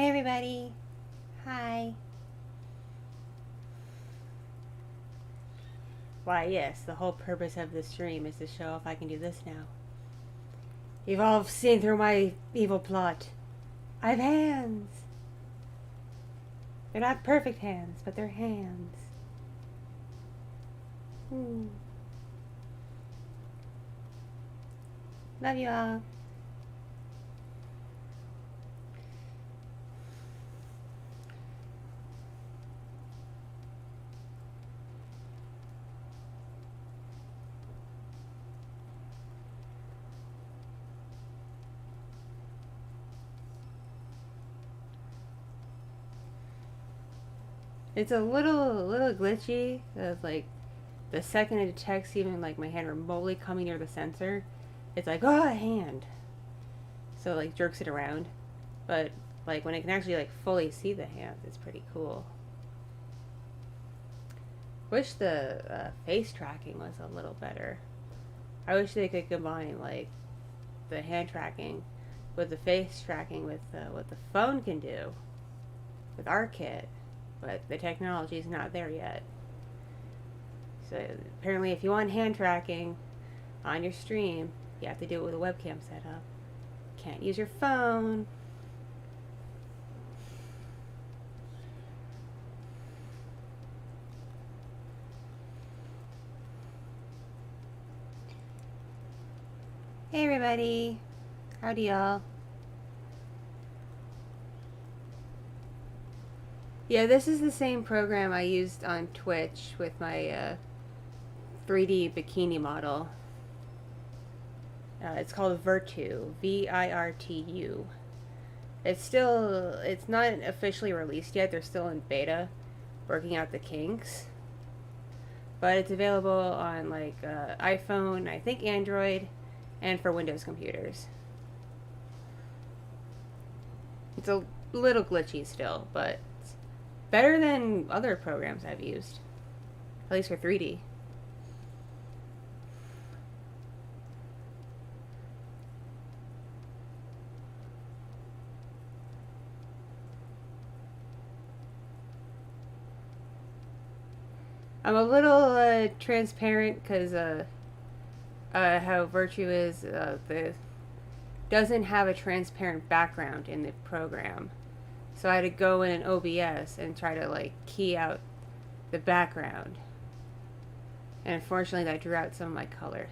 Hey everybody. Hi. Why yes, the whole purpose of this stream is to show if I can do this now. You've all seen through my evil plot. I have hands. They're not perfect hands, but they're hands. Love you all. It's a little glitchy. Like the second it detects even like my hand remotely coming near the sensor, it's like, oh, a hand. So like jerks it around. But like when it can actually like fully see the hands, it's pretty cool. Wish the face tracking was a little better. I wish they could combine like the hand tracking with the face tracking with what the phone can do with our kit, but the technology is not there yet. So apparently if you want hand tracking on your stream, you have to do it with a webcam setup. Can't use your phone. Hey everybody. Howdy y'all. Yeah, this is the same program I used on Twitch with my 3D bikini model. It's called VTuber, VIRTU. It's not officially released yet. They're still in beta, working out the kinks. But it's available on like iPhone, I think Android, and for Windows computers. It's a little glitchy still, but it's better than other programs I've used, at least for 3D. I'm a little transparent because how Virtue is the doesn't have a transparent background in the program, so I had to go in OBS and try to like key out the background, and unfortunately that drew out some of my color.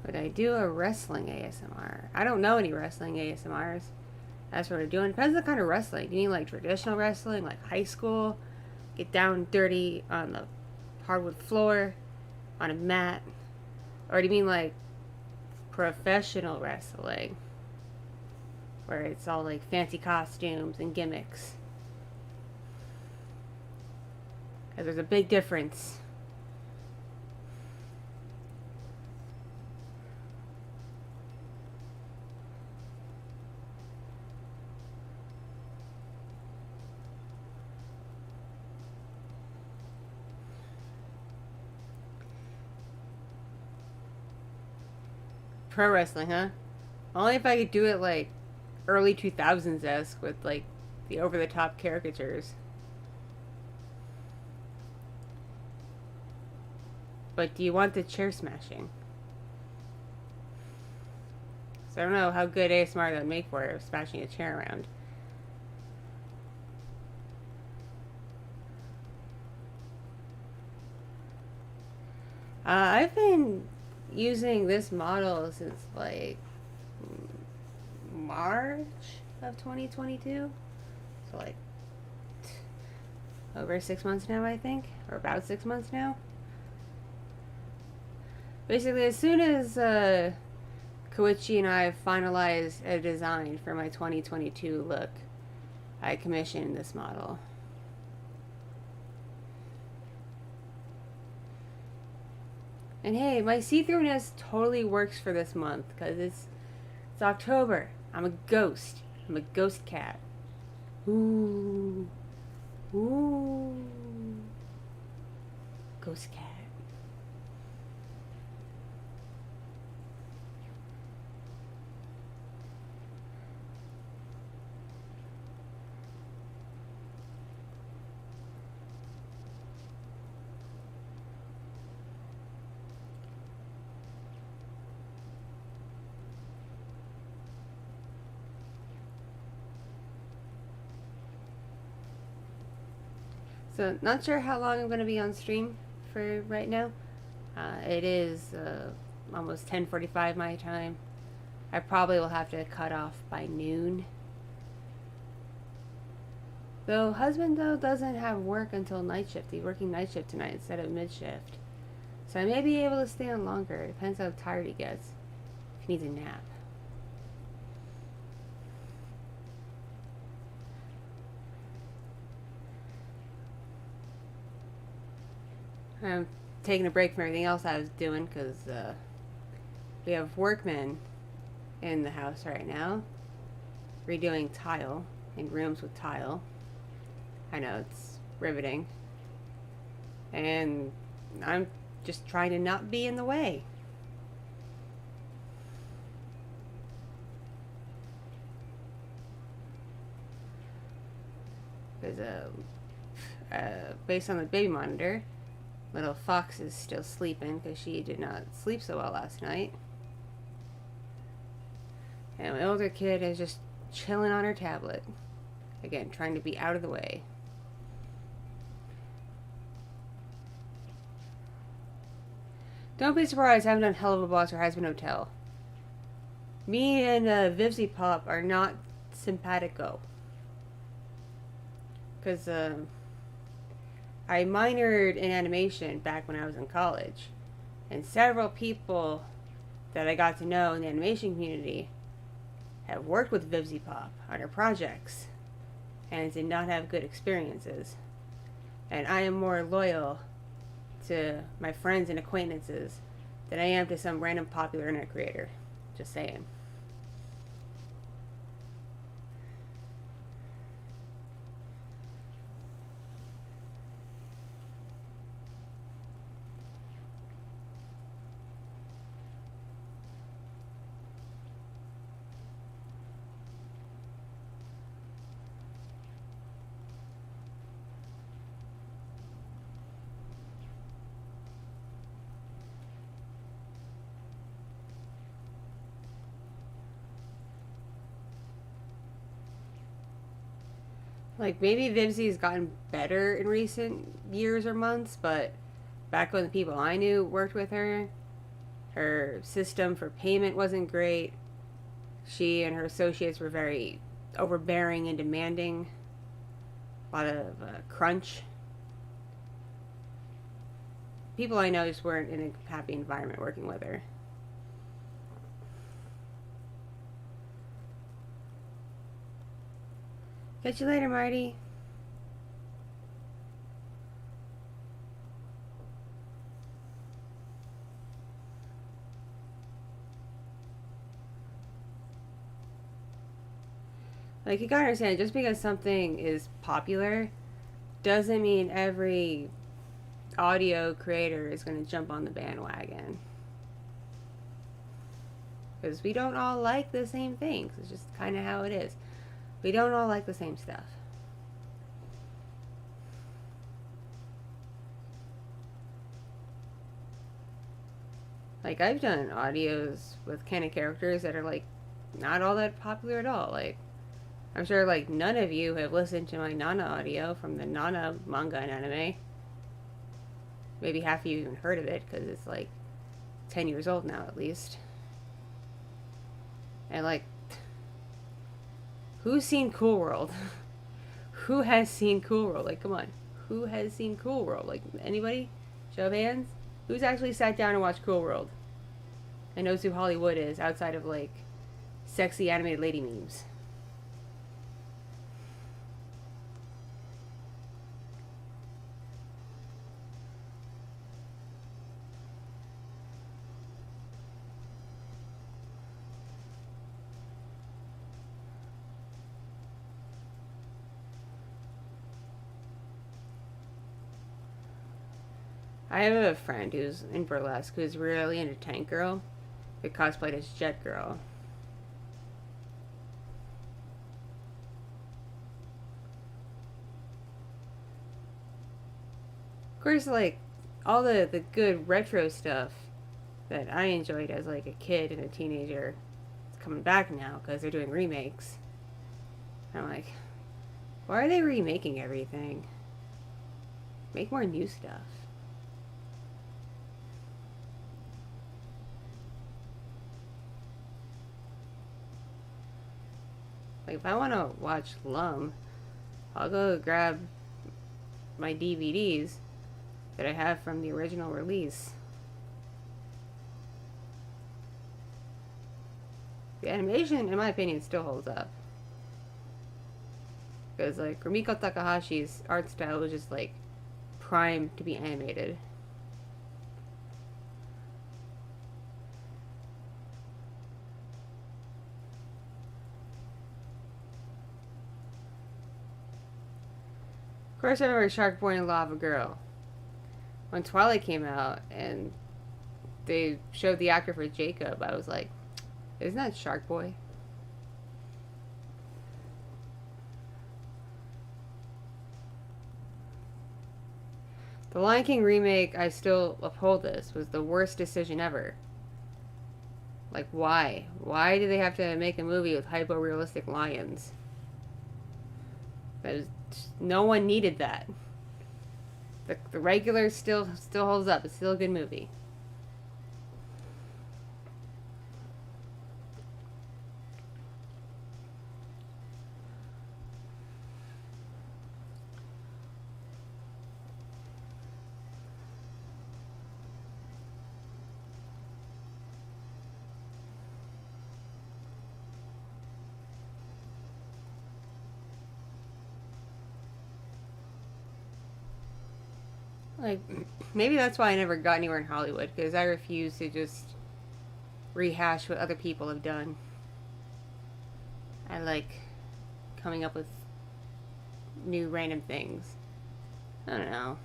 But I do a wrestling ASMR. I don't know any wrestling ASMRs. That's what we're doing. Depends on the kind of wrestling. Do you mean like traditional wrestling, like high school? Get down dirty on the hardwood floor, on a mat? Or do you mean like professional wrestling? Where it's all like fancy costumes and gimmicks? Because there's a big difference. Pro wrestling, huh? Only if I could do it like early 2000s-esque with like the over-the-top caricatures. But do you want the chair smashing? So I don't know how good ASMR that would make for it, smashing a chair around. I've been using this model since like March of 2022. So like over 6 months now, I think, or about 6 months now. Basically, as soon as Koichi and I finalized a design for my 2022 look, I commissioned this model. And hey, my see-throughness totally works for this month because it's October. I'm a ghost. I'm a ghost cat. Ooh. Ooh. Ghost cat. So, not sure how long I'm going to be on stream for right now. It is almost 10:45 my time. I probably will have to cut off by noon. Though husband though doesn't have work until night shift. He's working night shift tonight instead of mid shift. So I may be able to stay on longer. Depends how tired he gets. If he needs a nap. I'm taking a break from everything else I was doing because we have workmen in the house right now redoing tile in rooms with tile. I know, it's riveting. And I'm just trying to not be in the way. Because based on the baby monitor, little Fox is still sleeping because she did not sleep so well last night. And my older kid is just chilling on her tablet. Again, trying to be out of the way. Don't be surprised I haven't done Hell of a Boss or Husband Hotel. Me and VTuber are not simpatico. Because I minored in animation back when I was in college. And several people that I got to know in the animation community have worked with VTuber on their projects and did not have good experiences. And I am more loyal to my friends and acquaintances than I am to some random popular internet creator. Just saying. Like, maybe Vimsy's gotten better in recent years or months, but back when the people I knew worked with her, her system for payment wasn't great. She and her associates were very overbearing and demanding. A lot of crunch. People I know just weren't in a happy environment working with her. Catch you later, Marty. Like, you gotta understand, just because something is popular doesn't mean every audio creator is gonna jump on the bandwagon. Because we don't all like the same things. It's just kind of how it is. We don't all like the same stuff. Like, I've done audios with canon characters that are, like, not all that popular at all. Like, I'm sure, like, none of you have listened to my Nana audio from the Nana manga and anime. Maybe half of you even heard of it, because it's, like, 10 years old now, at least. And, like, who's seen Cool World? Who has seen Cool World? Like, come on. Who has seen Cool World? Like, anybody? Show of hands? Who's actually sat down and watched Cool World? And knows who Hollywood is outside of, like, sexy animated lady memes? I have a friend who's in burlesque who's really into Tank Girl, who cosplayed as Jet Girl. Of course, like, all the good retro stuff that I enjoyed as, like, a kid and a teenager is coming back now because they're doing remakes. And I'm like, why are they remaking everything? Make more new stuff. Like, if I want to watch Lum, I'll go grab my DVDs that I have from the original release. The animation, in my opinion, still holds up. Because, like, Rumiko Takahashi's art style was just, like, primed to be animated. Of course, I remember Shark Boy and Lava Girl. When Twilight came out and they showed the actor for Jacob, I was like, isn't that Shark Boy? The Lion King remake, I still uphold this, was the worst decision ever. Like, why? Why do they have to make a movie with hypo-realistic lions? No one needed that. The regular still holds up. It's still a good movie. Like, maybe that's why I never got anywhere in Hollywood, because I refuse to just rehash what other people have done. I like coming up with new random things. I don't know.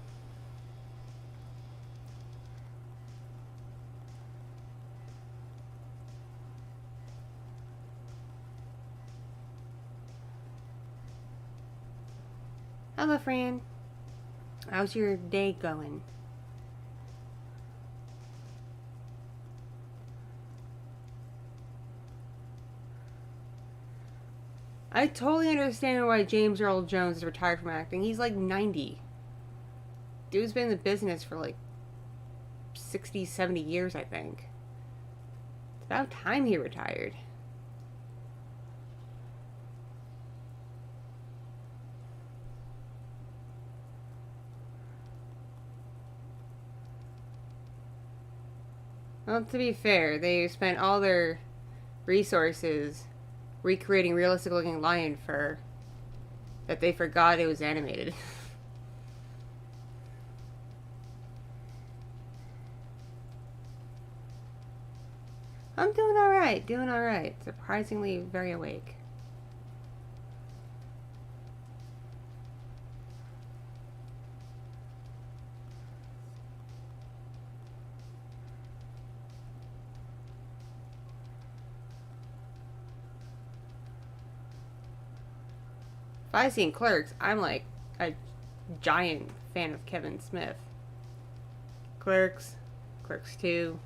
Hello, Fran. How's your day going? I totally understand why James Earl Jones is retired from acting. He's like 90. Dude's been in the business for like 60, 70 years, I think. It's about time he retired. Well, to be fair, they spent all their resources recreating realistic looking lion fur that they forgot it was animated. I'm doing alright, doing alright. Surprisingly very awake. If I seen Clerks, I'm like a giant fan of Kevin Smith. Clerks, Clerks 2,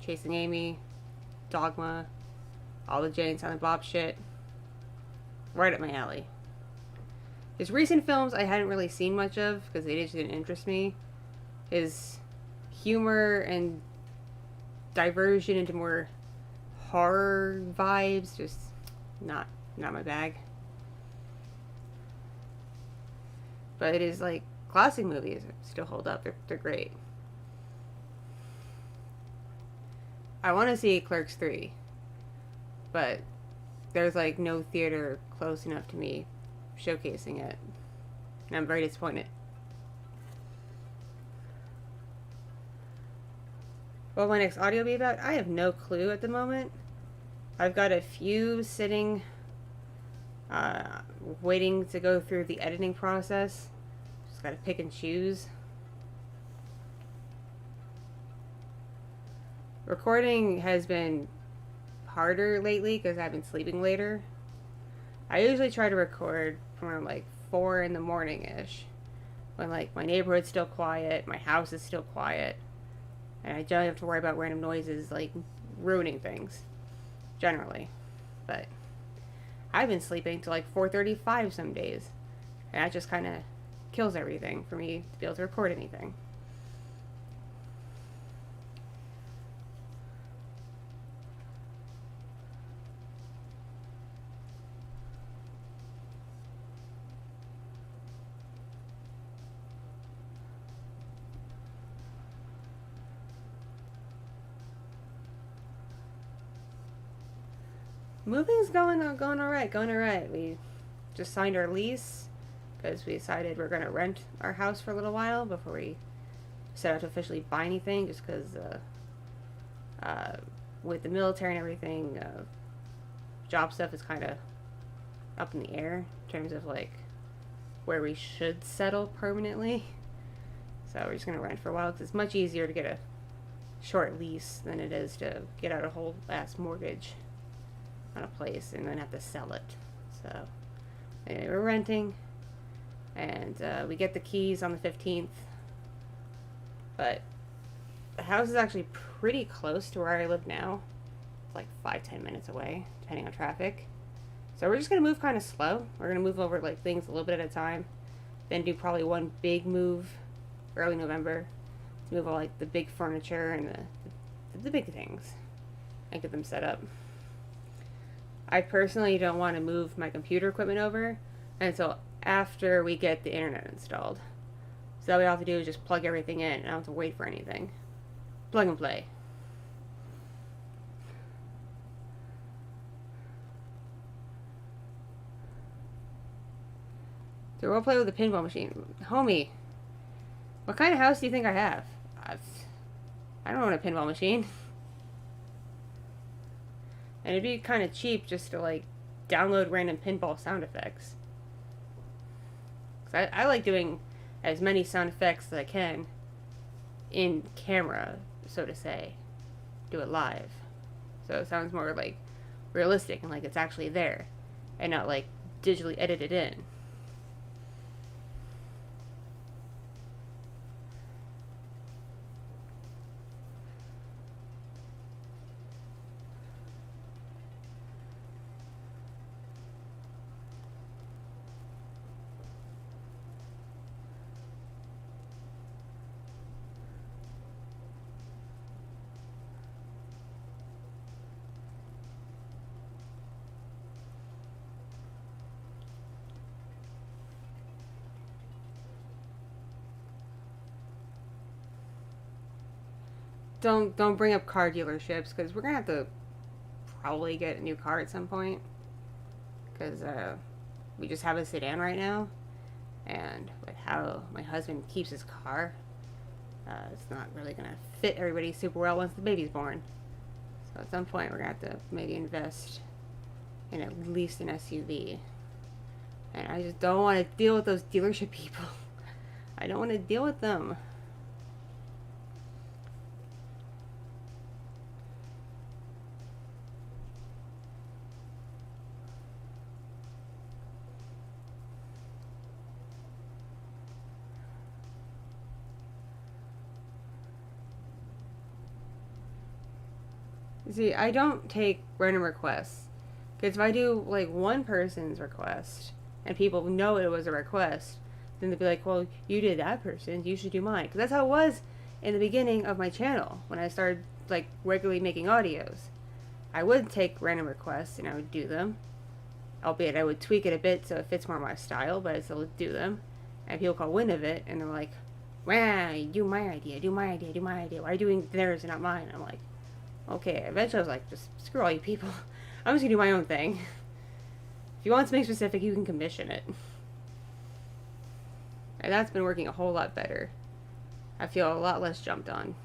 Chasing Amy, Dogma, all the Jay and Silent Bob shit. Right up my alley. His recent films I hadn't really seen much of because they just didn't interest me. His humor and diversion into more horror vibes, just not my bag. But it is like classic movies still hold up. They're great. I want to see Clerks 3, but there's like no theater close enough to me showcasing it. And I'm very disappointed. What will my next audio be about? I have no clue at the moment. I've got a few sitting, waiting to go through the editing process. Just gotta pick and choose. Recording has been harder lately because I've been sleeping later. I usually try to record from around like 4 in the morning ish, when like my neighborhood's still quiet, my house is still quiet, and I don't have to worry about random noises like ruining things, generally. But I've been sleeping till like 4:35 some days, and that just kind of kills everything for me to be able to record anything. Moving's going all right, going all right. We just signed our lease because we decided we're gonna rent our house for a little while before we set out to officially buy anything. Just because with the military and everything, job stuff is kind of up in the air in terms of like where we should settle permanently. So we're just gonna rent for a while because it's much easier to get a short lease than it is to get out a whole ass mortgage on a place and then have to sell it. So anyway, we're renting, and we get the keys on the 15th. But the house is actually pretty close to where I live now. It's like 5-10 minutes away, depending on traffic. So we're just gonna move kind of slow. We're gonna move over like things a little bit at a time, then do probably one big move early November to move all like the big furniture and the big things and get them set up. I personally don't want to move my computer equipment over until after we get the internet installed. So all we have to do is just plug everything in, and I don't have to wait for anything. Plug and play. So we'll play with the pinball machine. Homie, what kind of house do you think I have? I don't own a pinball machine. And it'd be kind of cheap just to like download random pinball sound effects. Cause I like doing as many sound effects as I can in camera, so to say. Do it live. So it sounds more like realistic and like it's actually there, and not like digitally edited in. Don't bring up car dealerships because we're gonna have to probably get a new car at some point because we just have a sedan right now, and with how my husband keeps his car, it's not really gonna fit everybody super well once the baby's born. So at some point we're gonna have to maybe invest in at least an SUV, and I just don't want to deal with those dealership people. I don't want to deal with them. See, I don't take random requests. Because if I do, like, one person's request, and people know it was a request, then they'll be like, well, you did that person, you should do mine. Because that's how it was in the beginning of my channel, when I started, like, regularly making audios. I would take random requests, and I would do them. Albeit I would tweak it a bit so it fits more my style, but I still do them. And people call wind of it, and they're like, wow, do my idea, do my idea, do my idea. Why are you doing theirs and not mine? I'm like, okay, eventually I was like, just screw all you people. I'm just gonna do my own thing. If you want something specific, you can commission it. And that's been working a whole lot better. I feel a lot less jumped on.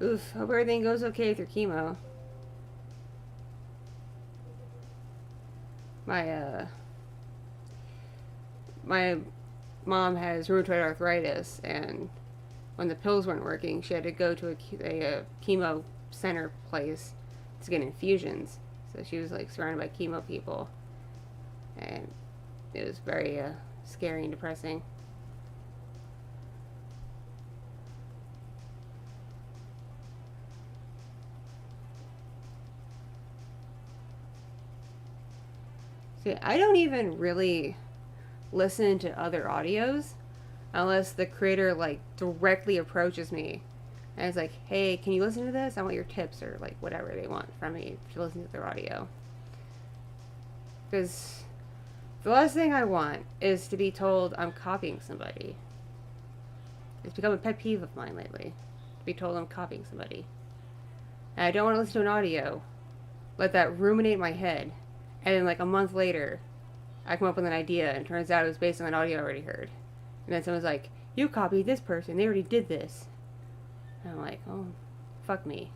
Oof, hope everything goes okay with your chemo. My mom has rheumatoid arthritis, and when the pills weren't working, she had to go to a chemo center place to get infusions. So she was like surrounded by chemo people, and it was very scary and depressing. See, I don't even really listen to other audios unless the creator like directly approaches me and is like, "Hey, can you listen to this? I want your tips," or like whatever they want from me to listen to their audio. Because the last thing I want is to be told I'm copying somebody. It's become a pet peeve of mine lately to be told I'm copying somebody. And I don't want to listen to an audio, let that ruminate in my head, and then like a month later, I come up with an idea and it turns out it was based on an audio I already heard. And then someone's like, "You copied this person, they already did this." And I'm like, "Oh, fuck me."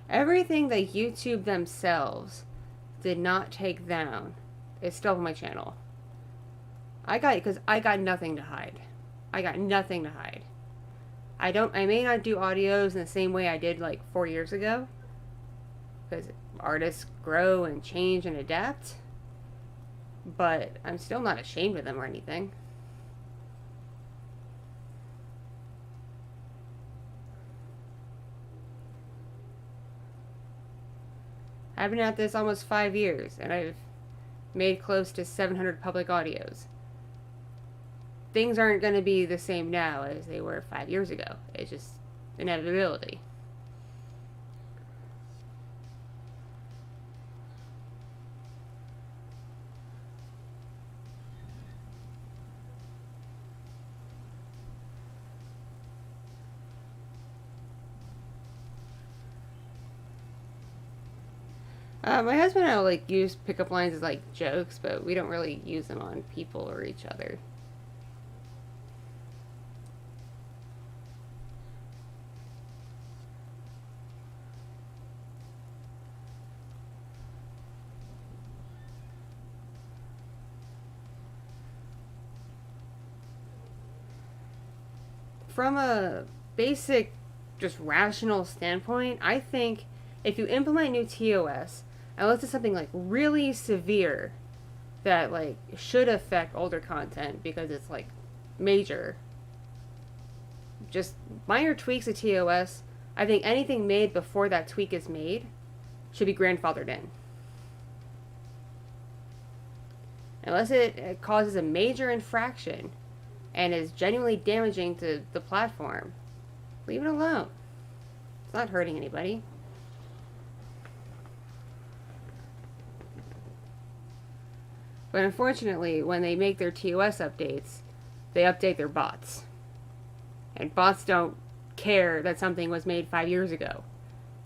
Everything that YouTube themselves did not take down is still on my channel. I got nothing to hide. I got nothing to hide. I may not do audios in the same way I did like 4 years ago, because artists grow and change and adapt, but I'm still not ashamed of them or anything. I've been at this almost 5 years, and I've made close to 700 public audios. Things aren't going to be the same now as they were 5 years ago. It's just inevitability. My husband and I like use pickup lines as like jokes, but we don't really use them on people or each other. From a basic, just rational standpoint, I think if you implement new TOS, unless it's something like really severe that like should affect older content because it's like major, just minor tweaks to TOS, I think anything made before that tweak is made should be grandfathered in. Unless it causes a major infraction and is genuinely damaging to the platform, leave it alone. It's not hurting anybody. But unfortunately, when they make their TOS updates, they update their bots. And bots don't care that something was made 5 years ago.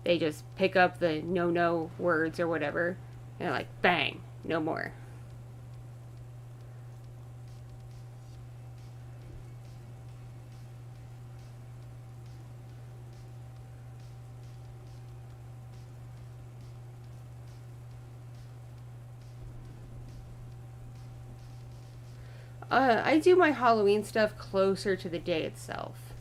They just pick up the no words or whatever, and they're like, bang, no more. I do my Halloween stuff closer to the day itself.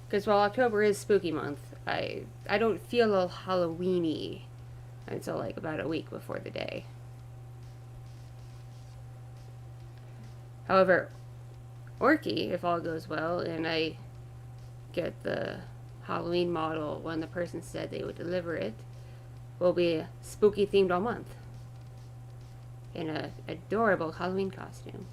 Because while October is spooky month, I don't feel all Halloweeny until like about a week before the day. However, Orky, if all goes well, and I get the Halloween model when the person said they would deliver it, will be spooky themed all month in an adorable Halloween costume.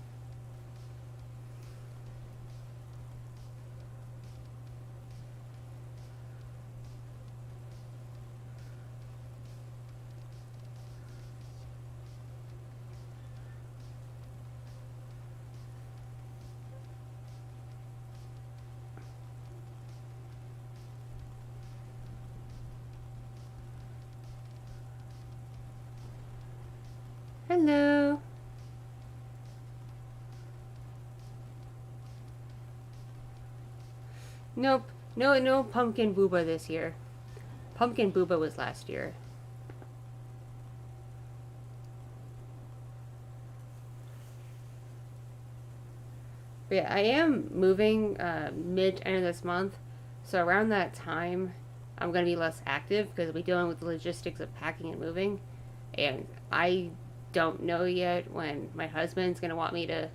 Hello. Nope. No pumpkin booba this year. Pumpkin booba was last year. But yeah, I am moving mid to end of this month. So around that time, I'm going to be less active because I'll be dealing with the logistics of packing and moving. And I don't know yet when my husband's going to want me to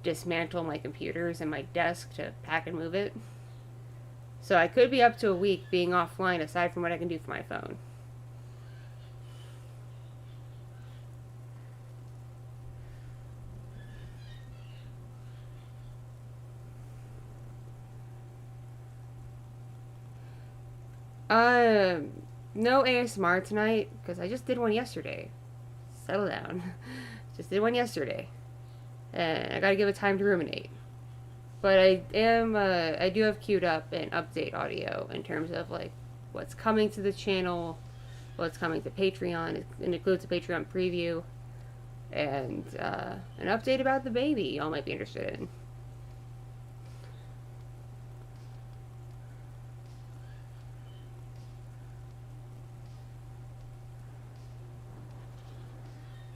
dismantle my computers and my desk to pack and move it. So I could be up to a week being offline aside from what I can do for my phone. Uh, no ASMR tonight because I just did one yesterday. Settle down. Just did one yesterday. And I gotta give it time to ruminate. But I do have queued up an update audio in terms of like what's coming to the channel, what's coming to Patreon. It includes a Patreon preview and an update about the baby y'all might be interested in.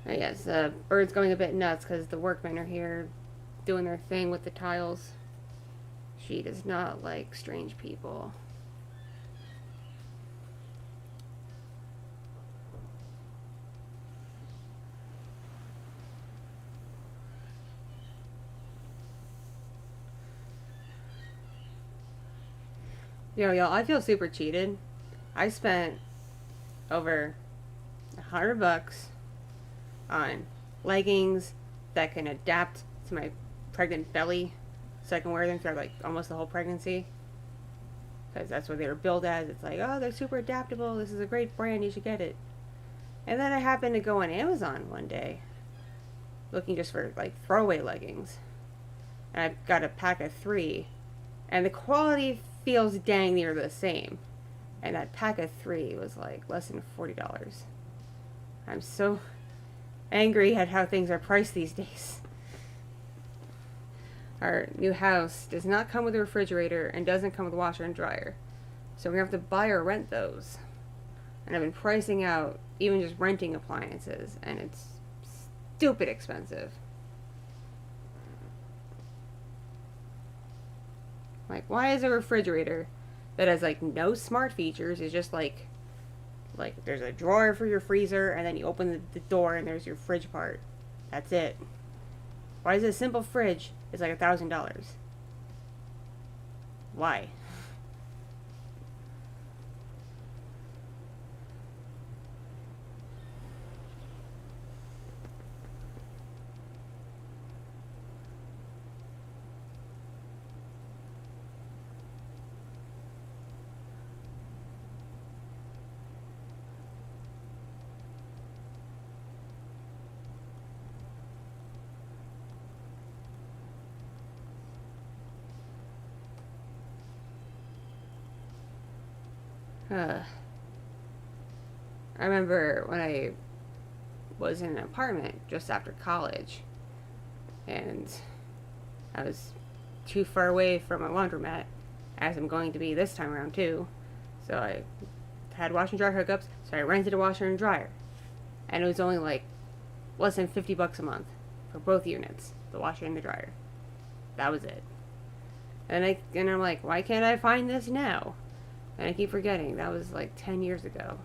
Yes, the bird's going a bit nuts because the workmen are here doing their thing with the tiles. She does not like strange people. Yo, y'all, I feel super cheated. I spent over $100 on leggings that can adapt to my pregnant belly so I can wear them throughout like almost the whole pregnancy because that's what they were billed as. It's like, oh, they're super adaptable, this is a great brand, you should get it. And then I happened to go on Amazon one day looking just for like throwaway leggings, and I got a pack of 3 and the quality feels dang near the same, and that pack of 3 was like less than $40. I'm so angry at how things are priced these days. Our new house does not come with a refrigerator and doesn't come with a washer and dryer. So we're going to have to buy or rent those. And I've been pricing out even just renting appliances, and it's stupid expensive. Like, why is a refrigerator that has like no smart features, is just like there's a drawer for your freezer, and then you open the door and there's your fridge part. That's it. Why is a simple fridge is like $1,000? Why? I remember when I was in an apartment just after college, and I was too far away from a laundromat, as I'm going to be this time around too. So I had washer and dryer hookups, so I rented a washer and dryer, and it was only like less than $50 a month for both units, the washer and the dryer. That was it. And I'm like, why can't I find this now? And I keep forgetting, that was like 10 years ago.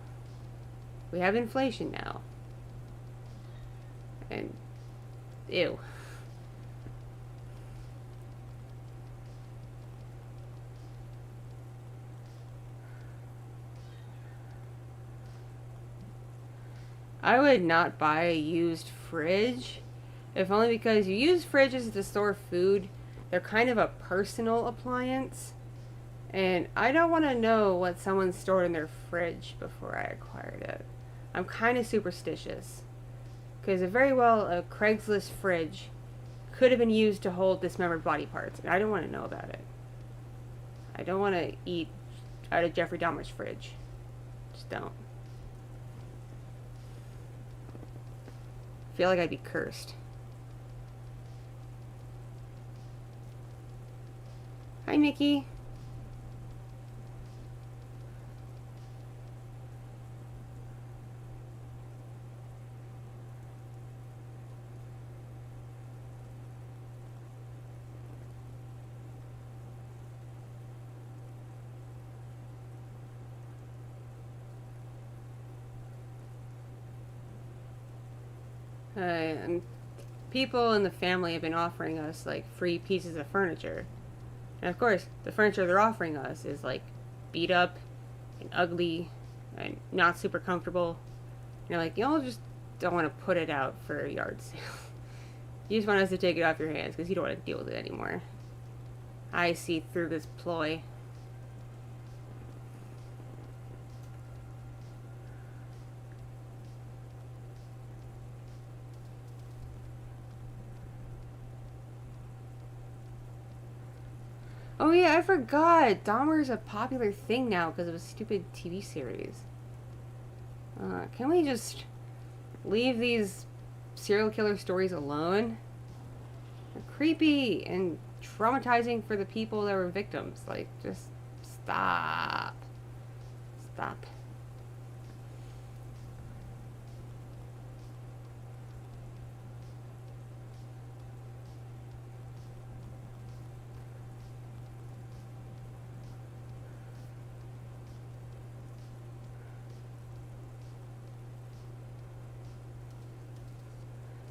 We have inflation now. And, ew. I would not buy a used fridge, if only because you use fridges to store food. They're kind of a personal appliance. And I don't want to know what someone stored in their fridge before I acquired it. I'm kind of superstitious. Because very well a Craigslist fridge could have been used to hold dismembered body parts. And I don't want to know about it. I don't want to eat out of Jeffrey Dahmer's fridge. Just don't. I feel like I'd be cursed. Hi, Mickey. And people in the family have been offering us like free pieces of furniture. And of course, the furniture they're offering us is like beat up and ugly and not super comfortable. And you're like, y'all just don't want to put it out for a yard sale. You just want us to take it off your hands because you don't want to deal with it anymore. I see through this ploy. Oh yeah, I forgot. Dahmer's a popular thing now because of a stupid TV series. Can we just leave these serial killer stories alone? They're creepy and traumatizing for the people that were victims. Like, just stop. Stop.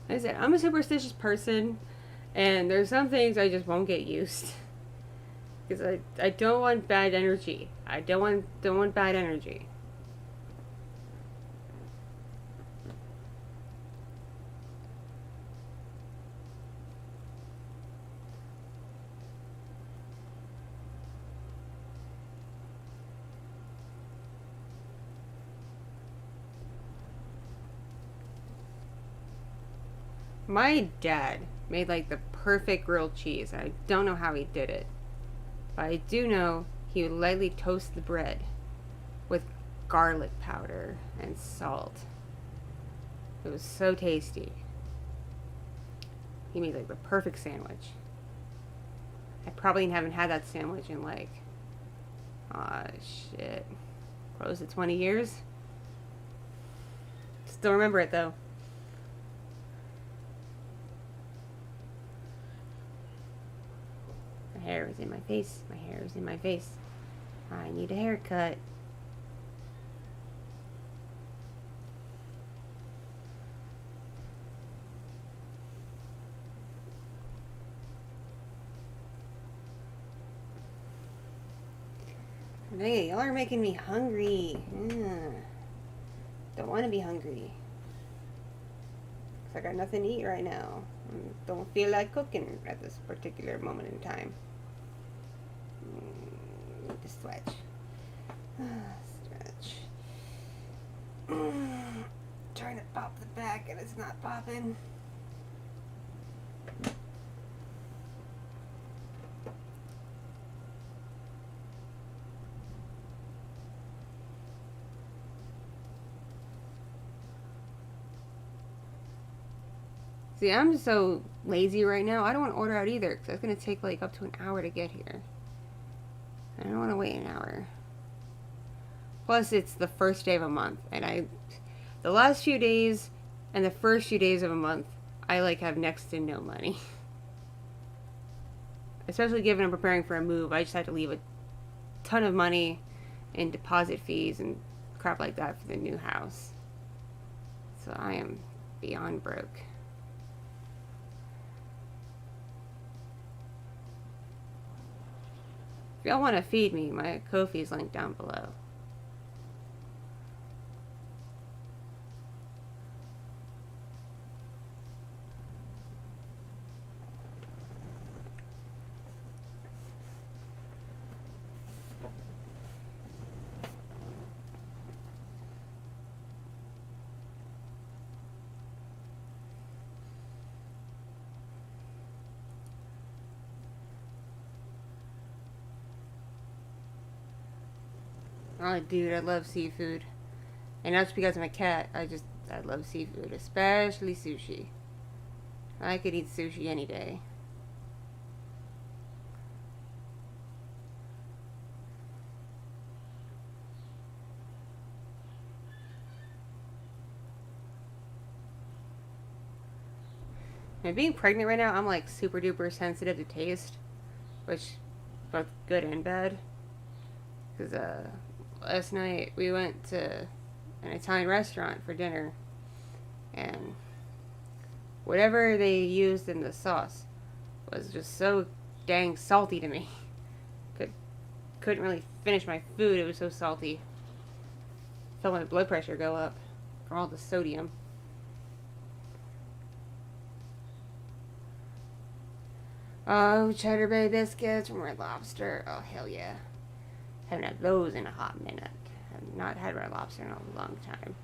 Like I said, I'm a superstitious person, and there's some things I just won't get used. Because I don't want bad energy. I don't want bad energy. My dad made like the perfect grilled cheese. I don't know how he did it. But I do know he would lightly toast the bread with garlic powder and salt. It was so tasty. He made like the perfect sandwich. I probably haven't had that sandwich in like, shit, close to 20 years. Still remember it though. My hair is in my face. My hair is in my face. I need a haircut. Hey, y'all are making me hungry. Don't want to be hungry. Cause I got nothing to eat right now. Don't feel like cooking at this particular moment in time. Need to stretch. Stretch. Trying to pop the back and it's not popping. See, I'm so lazy right now. I don't want to order out either because it's going to take like up to an hour to get here. I don't want to wait an hour. Plus, it's the first day of a month, and the last few days and the first few days of a month, I like have next to no money. Especially given I'm preparing for a move, I just have to leave a ton of money in deposit fees and crap like that for the new house. So I am beyond broke. If y'all want to feed me, my Ko-fi is linked down below. Oh, dude, I love seafood. And that's because I'm a cat. I just I love seafood, especially sushi. I could eat sushi any day. And being pregnant right now, I'm like super duper sensitive to taste, which both good and bad. Because last night we went to an Italian restaurant for dinner, and whatever they used in the sauce was just so dang salty to me. Couldn't really finish my food. It was so salty. Felt my blood pressure go up from all the sodium. Oh, Cheddar Bay biscuits from Red Lobster. Oh, hell yeah. Haven't had those in a hot minute. Have not had Red Lobster in a long time.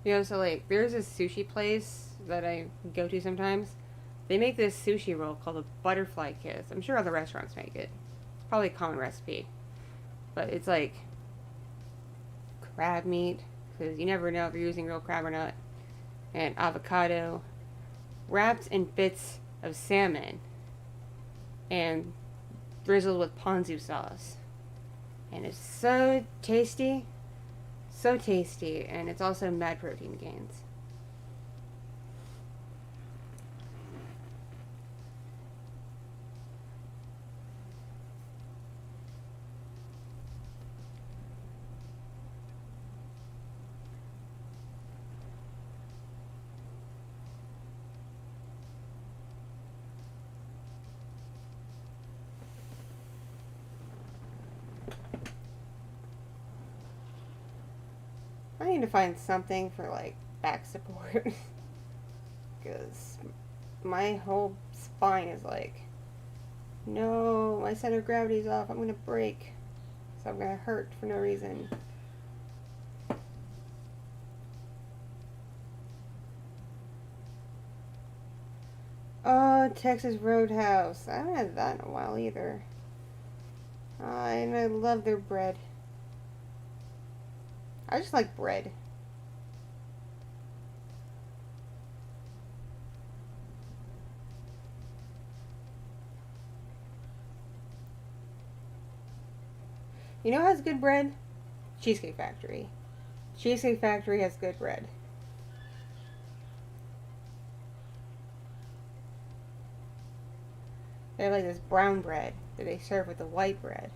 You know, so like, there's this sushi place that I go to sometimes. They make this sushi roll called a butterfly kiss. I'm sure other restaurants make it. It's probably a common recipe. But it's like crab meat, because you never know if you're using real crab or not, and avocado, wrapped in bits of salmon, and drizzled with ponzu sauce. And it's so tasty. So tasty, and it's also mad protein gains. I need to find something for like back support because my whole spine is like, no, my center of gravity's off. I'm gonna break, so I'm gonna hurt for no reason. Oh, Texas Roadhouse. I haven't had that in a while either. And I love their bread. I just like bread. You know who has good bread? Cheesecake Factory. Cheesecake Factory has good bread. They have like this brown bread that they serve with the white bread.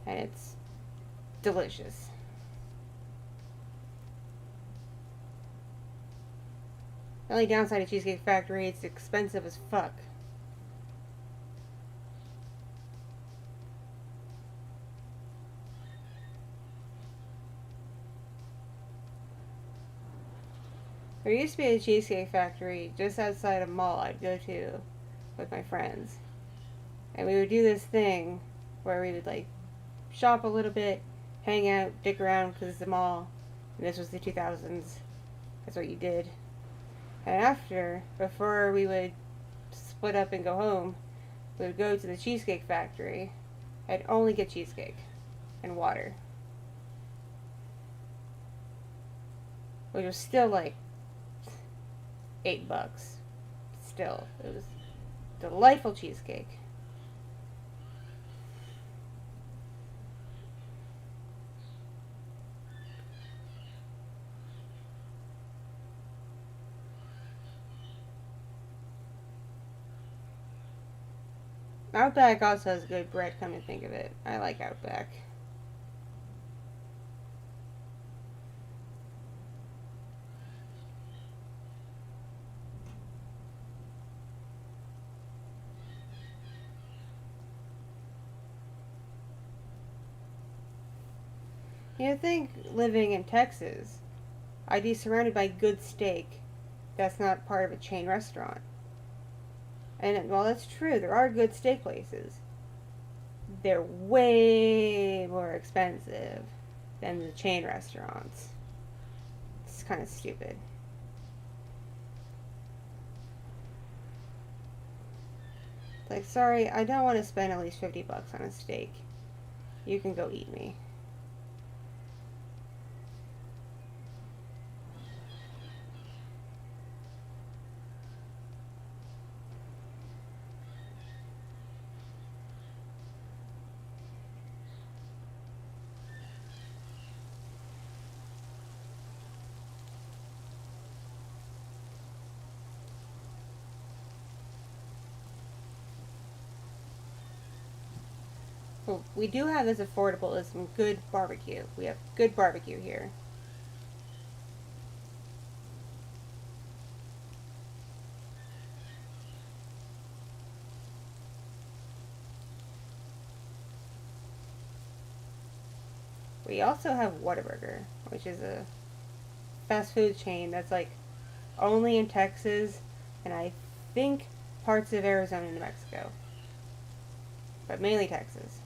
And it's delicious. The only downside of Cheesecake Factory, it's expensive as fuck. There used to be a Cheesecake Factory just outside a mall I'd go to with my friends. And we would do this thing where we would like shop a little bit, hang out, dick around because it's a mall. And this was the 2000s. That's what you did. And after, before we would split up and go home, we would go to the Cheesecake Factory and only get cheesecake and water. Which was still like $8. Still, it was delightful cheesecake. Outback also has good bread, come to think of it. I like Outback. You think living in Texas, I'd be surrounded by good steak that's not part of a chain restaurant. And while that's true, there are good steak places. They're way more expensive than the chain restaurants. It's kind of stupid. Like, sorry, I don't want to spend at least $50 on a steak. You can go eat me. What we do have as affordable is some good barbecue. We have good barbecue here. We also have Whataburger, which is a fast food chain that's like only in Texas and I think parts of Arizona and New Mexico. But mainly Texas.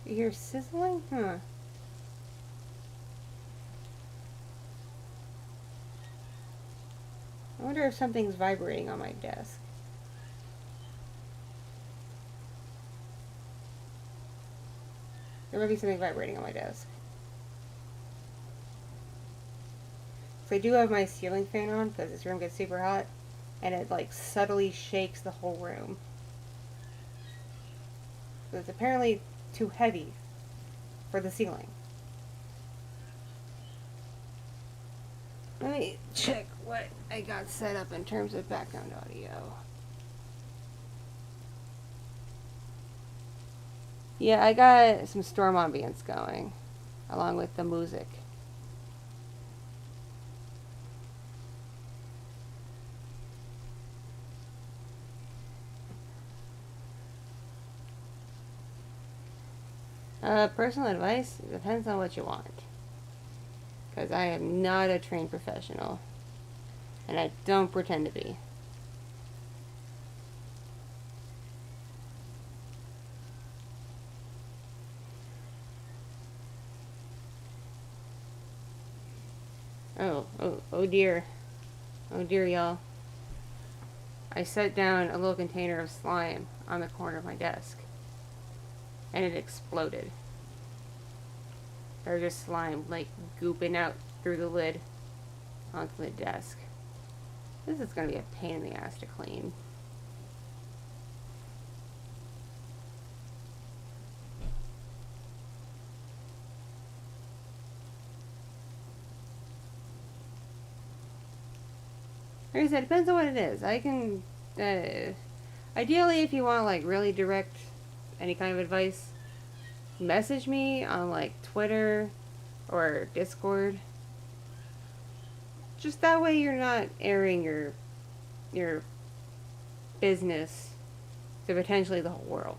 You hear sizzling? Huh. I wonder if something's vibrating on my desk. There might be something vibrating on my desk. So I do have my ceiling fan on because this room gets super hot and it like subtly shakes the whole room. So it's apparently too heavy for the ceiling. Let me check what I got set up in terms of background audio. Yeah, I got some storm ambience going, along with the music. Personal advice depends on what you want. Because I am not a trained professional. And I don't pretend to be. Oh dear. Oh dear, y'all. I set down a little container of slime on the corner of my desk. And it exploded. There's just slime, like, gooping out through the lid onto the desk. This is gonna be a pain in the ass to clean. Like I said, it depends on what it is. I can, ideally, if you want, like, really direct any kind of advice, message me on, like, Twitter or Discord. Just that way you're not airing your business to potentially the whole world.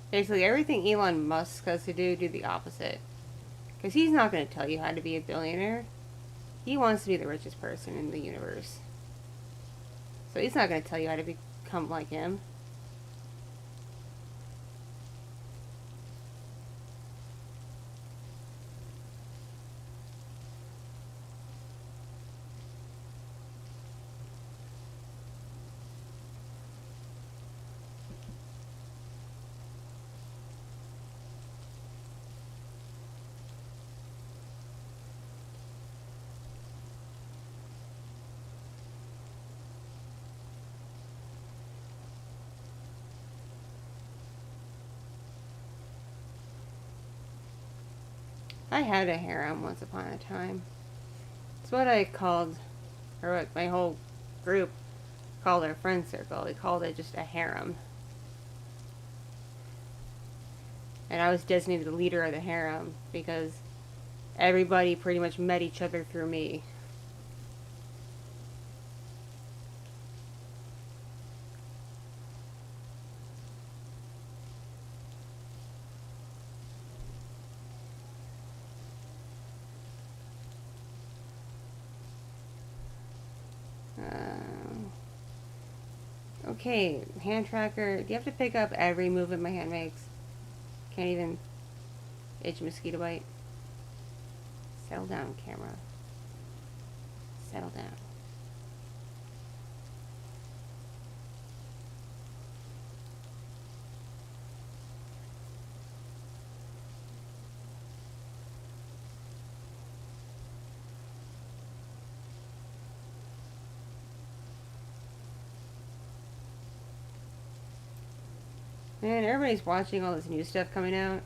Basically, everything Elon Musk has to do the opposite. Because he's not going to tell you how to be a billionaire. He wants to be the richest person in the universe. So he's not going to tell you how to become like him. I had a harem once upon a time. It's what I called, or what my whole group called our friend circle. We called it just a harem. And I was designated the leader of the harem because everybody pretty much met each other through me. Okay, hand tracker. Do you have to pick up every movement my hand makes? Can't even itch mosquito bite. Settle down, camera. Settle down. Man, everybody's watching all this new stuff coming out.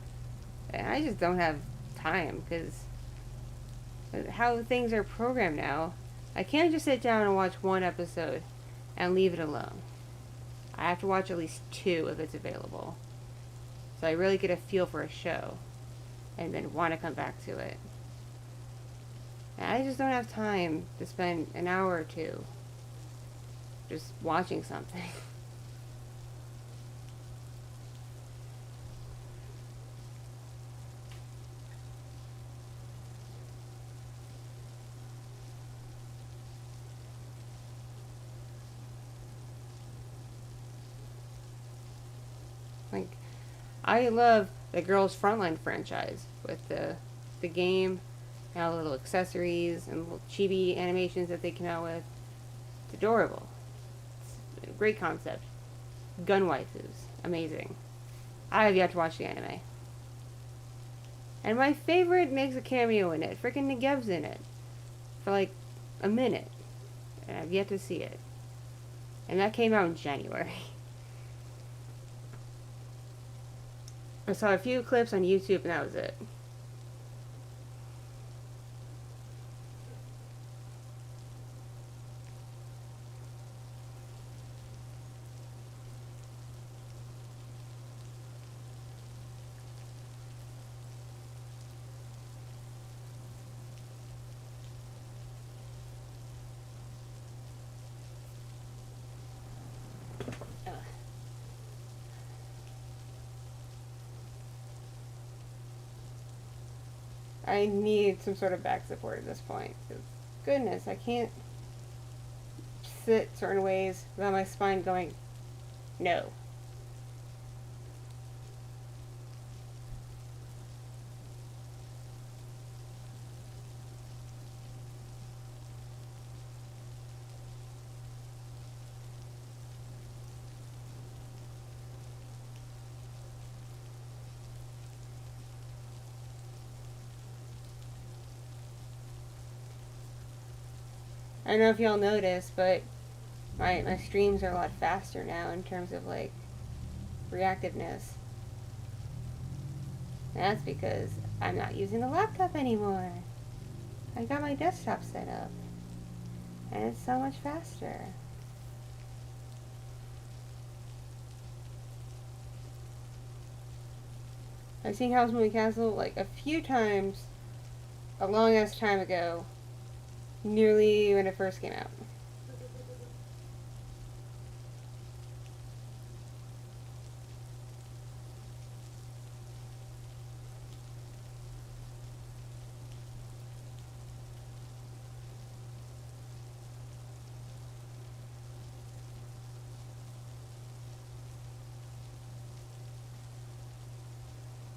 And I just don't have time because how things are programmed now. I can't just sit down and watch one episode and leave it alone. I have to watch at least 2 if it's available. So I really get a feel for a show and then want to come back to it. And I just don't have time to spend an hour or 2 just watching something. Like, I love the Girls Frontline franchise with the game and all the little accessories and little chibi animations that they came out with. It's adorable. It's a great concept. Gun waifus. Amazing. I have yet to watch the anime. And my favorite makes a cameo in it. Freaking Negev's in it. For like a minute. And I've yet to see it. And that came out in January. I saw a few clips on YouTube and that was it. I need some sort of back support at this point. Because, goodness, I can't sit certain ways without my spine going, no. I don't know if y'all noticed, but my streams are a lot faster now in terms of like reactiveness. And that's because I'm not using the laptop anymore. I got my desktop set up. And it's so much faster. I've seen House Moving Castle like a few times a long ass time ago, nearly when it first came out.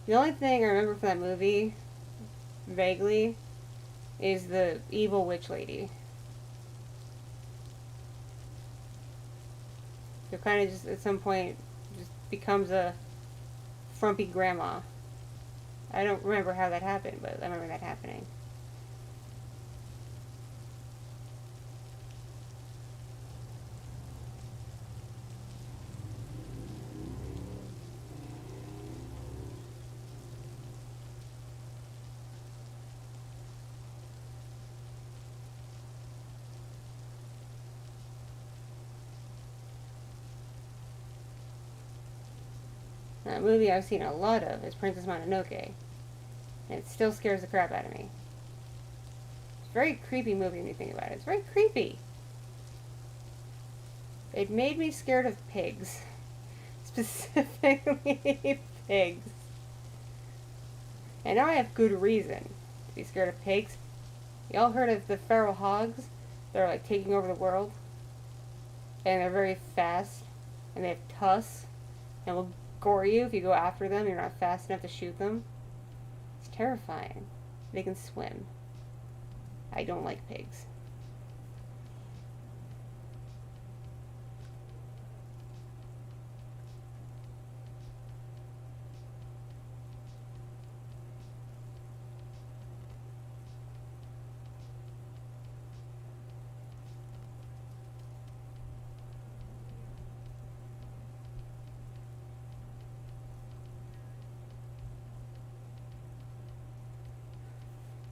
The only thing I remember from that movie, vaguely, is the evil witch lady. Who kind of just, at some point, just becomes a frumpy grandma. I don't remember how that happened, but I remember that happening. A movie I've seen a lot of is Princess Mononoke. And it still scares the crap out of me. It's a very creepy movie when you think about it. It's very creepy. It made me scared of pigs. Specifically pigs. And now I have good reason to be scared of pigs. Y'all heard of the feral hogs? They're like taking over the world. And they're very fast. And they have tusks. And will gore you if you go after them. You're not fast enough to shoot them. It's terrifying. They can swim. I don't like pigs.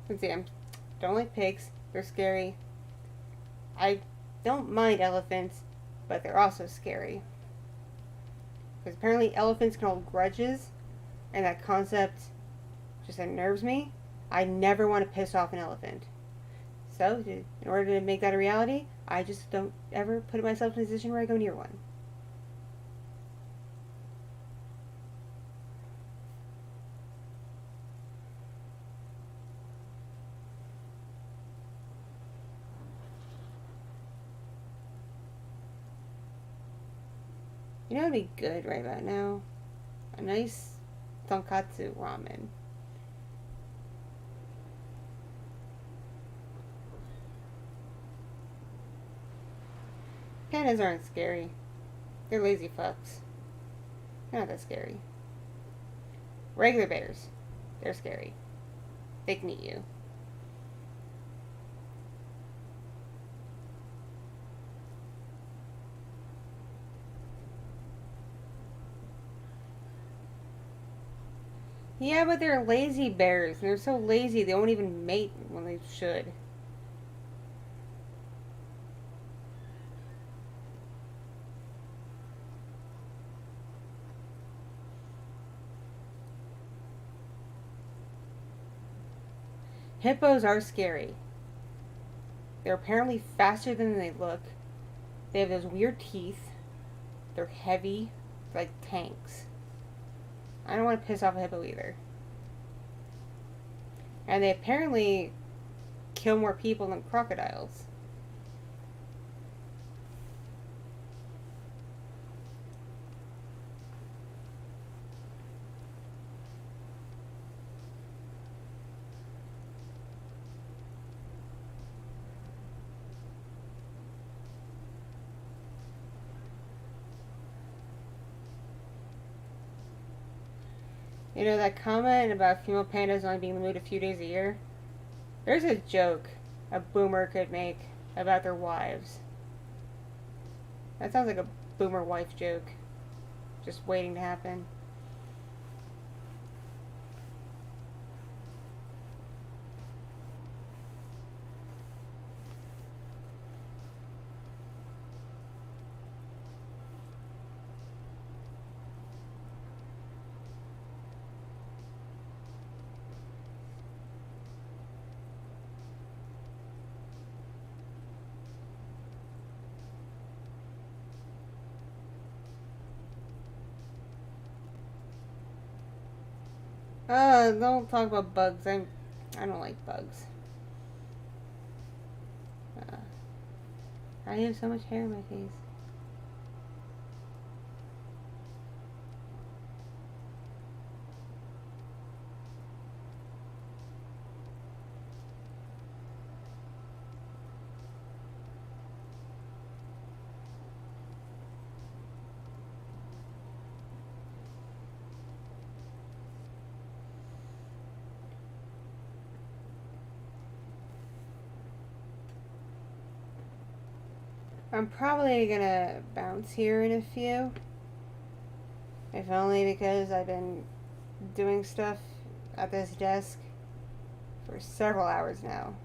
Let's see, I don't like pigs. They're scary. I don't mind elephants, but they're also scary. Because apparently elephants can hold grudges, and that concept just unnerves me. I never want to piss off an elephant. So, in order to make that a reality, I just don't ever put myself in a position where I go near one. You know what would be good right about now? A nice tonkatsu ramen. Pandas aren't scary. They're lazy fucks. They're not that scary. Regular bears. They're scary. They can eat you. Yeah, but they're lazy bears. And they're so lazy they won't even mate when they should. Hippos are scary. They're apparently faster than they look. They have those weird teeth. They're heavy. They're like tanks. I don't want to piss off a hippo either. And they apparently kill more people than crocodiles. You know that comment about female pandas only being in the mood a few days a year? There's a joke a boomer could make about their wives. That sounds like a boomer wife joke. Just waiting to happen. Don't talk about bugs. I don't like bugs. I have so much hair in my face. I'm probably gonna bounce here in a few. If only because I've been doing stuff at this desk for several hours now.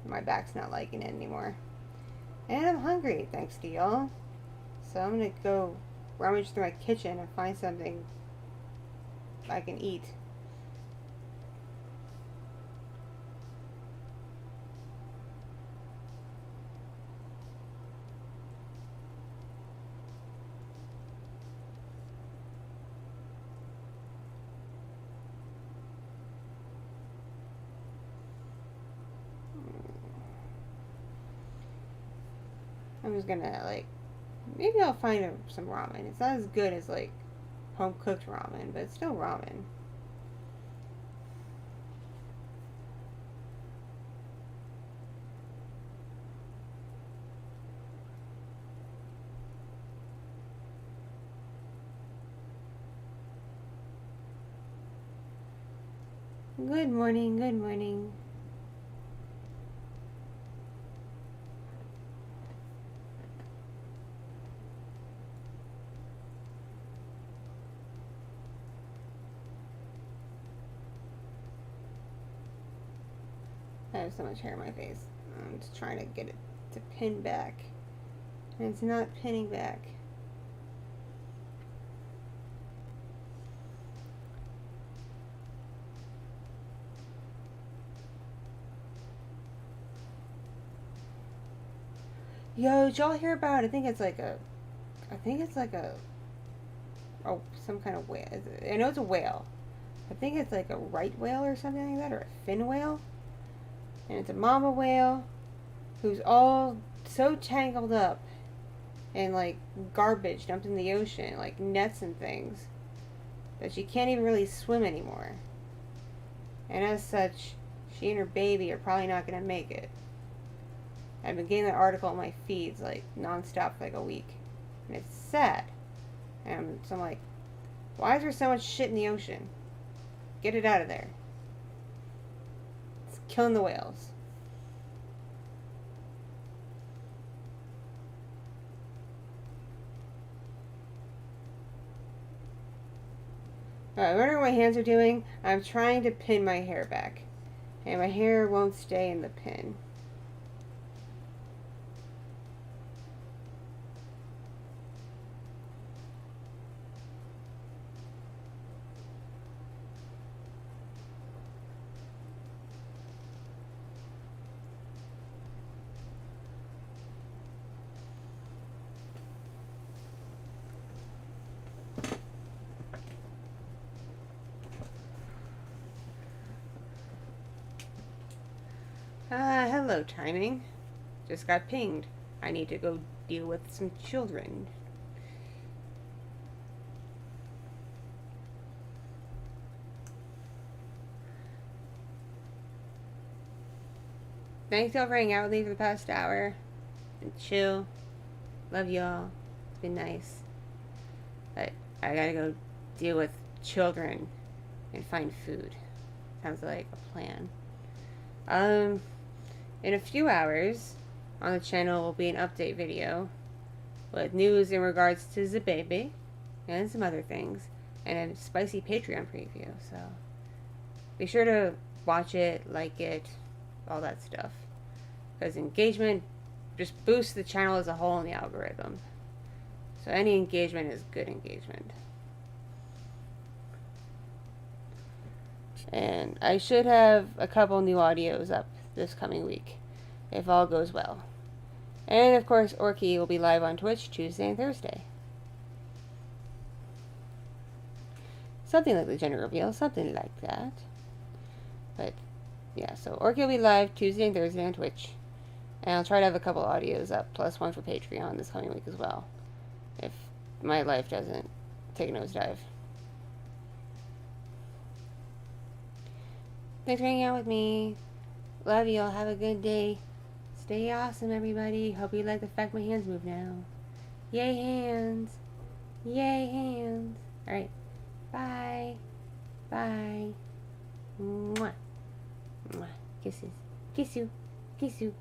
My back's not liking it anymore. And I'm hungry, thanks to y'all. So I'm gonna go rummage through my kitchen and find something I can eat. I'm just gonna, like, maybe I'll find some ramen. It's not as good as, like, home cooked ramen, but it's still ramen. Good morning, good morning. I have so much hair in my face. I'm just trying to get it to pin back. And it's not pinning back. Yo, did y'all hear about it? I think it's like a oh, some kind of whale. I know it's a whale. I think it's like a right whale or something like that, or a fin whale. And it's a mama whale who's all so tangled up in, like, garbage dumped in the ocean, like nets and things, that she can't even really swim anymore. And as such, she and her baby are probably not going to make it. I've been getting that article on my feeds, like, nonstop for like a week. And it's sad. And so I'm like, why is there so much shit in the ocean? Get it out of there. It's killing the whales. Alright, wondering what my hands are doing? I'm trying to pin my hair back. And my hair won't stay in the pin. Hello, timing. Just got pinged. I need to go deal with some children. Thanks y'all for hanging out with me for the past hour. And chill. Love y'all. It's been nice. But I gotta go deal with children and find food. Sounds like a plan. In a few hours, on the channel will be an update video with news in regards to the baby and some other things, and a spicy Patreon preview. So be sure to watch it, like it, all that stuff, because engagement just boosts the channel as a whole in the algorithm. So any engagement is good engagement. And I should have a couple new audios up this coming week, if all goes well. And of course, Orky will be live on Twitch Tuesday and Thursday. Something like the gender reveal, something like that. But yeah, so Orky will be live Tuesday and Thursday on Twitch. And I'll try to have a couple audios up, plus one for Patreon this coming week as well, if my life doesn't take a nosedive. Thanks for hanging out with me. Love y'all. Have a good day. Stay awesome, everybody. Hope you like the fact my hands move now. Yay, hands. Yay, hands. Alright. Bye. Bye. Mwah. Mwah. Kisses. Kiss you. Kiss you.